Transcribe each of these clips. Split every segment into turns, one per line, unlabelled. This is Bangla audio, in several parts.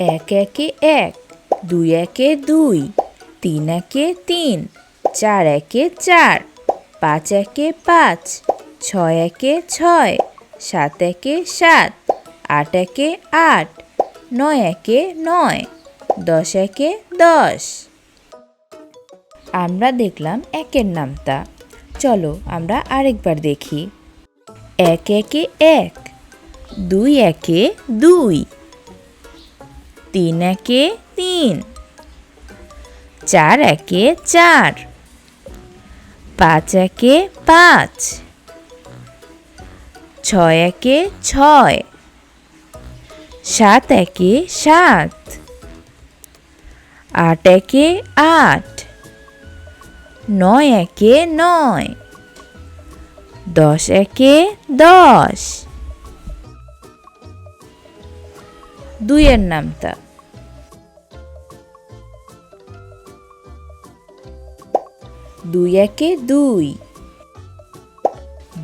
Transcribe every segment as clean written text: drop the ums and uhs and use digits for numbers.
এক একে এক, দুই একে দুই, তিন একে তিন, চার একে চার, পাঁচ একে পাঁচ, ছয় একে ছয়, সাত একে সাত, আট একে আট, নয় একে নয়, দশ একে দশ। আমরা দেখলাম একের নামতা। চলো আমরা আরেকবার দেখি। এক একে এক, দুই একে দুই, তিন একে তিন, চার একে চার, পাঁচ একে পাঁচ, ছয় একে ছয়, সাত একে সাত, আট একে আট, নয় একে নয়, দশ একে দশ। দুইয়ের নামতা। দুই একে দুই,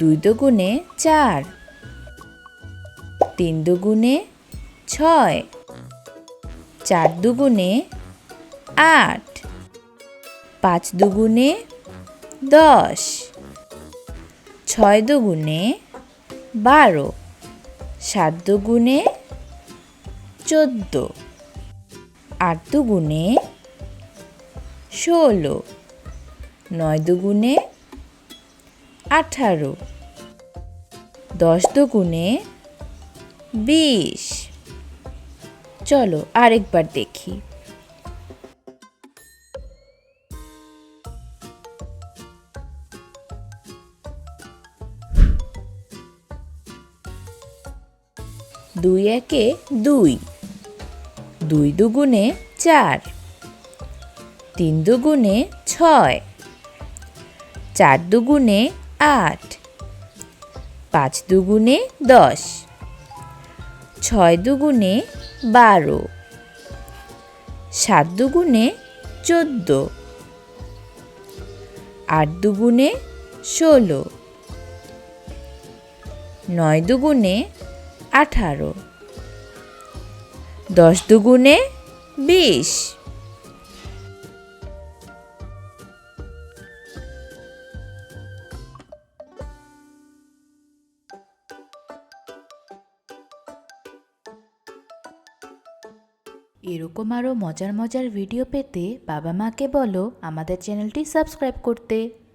দুই দুগুণে চার, তিন দুগুণে ছয়, চার দুগুণে আট, পাঁচ দুগুণে দশ, ছয় দুগুণে 12, সাত দুগুণে 14, আট দুগুণে 16, নয় দুগুণে 18, দশ দুগুণে 20। চলো আরেকবার দেখি। দুই একে দুই, দুই দুগুণে চার, তিন দুগুণে ছয়, চার দুগুণে আট, পাঁচ দুগুণে 10, ছয় দুগুণে 12, সাত দুগুণে 14, আট দুগুণে 16, নয় দুগুণে 18, দশ দুগুণে 20। এরকম আরও মজার মজার ভিডিও পেতে বাবা মাকে বলো আমাদের চ্যানেলটি সাবস্ক্রাইব করতে।